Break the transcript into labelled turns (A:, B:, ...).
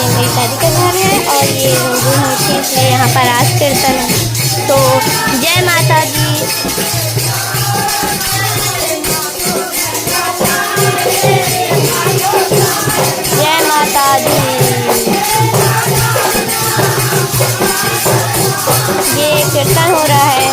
A: मेरी दादी का घर है और ये रोज़ू मूर्ति इसलिए यहाँ पर राज कीर्तन है। तो जय माता दी। जय माता दी। ये कीर्तन हो रहा है।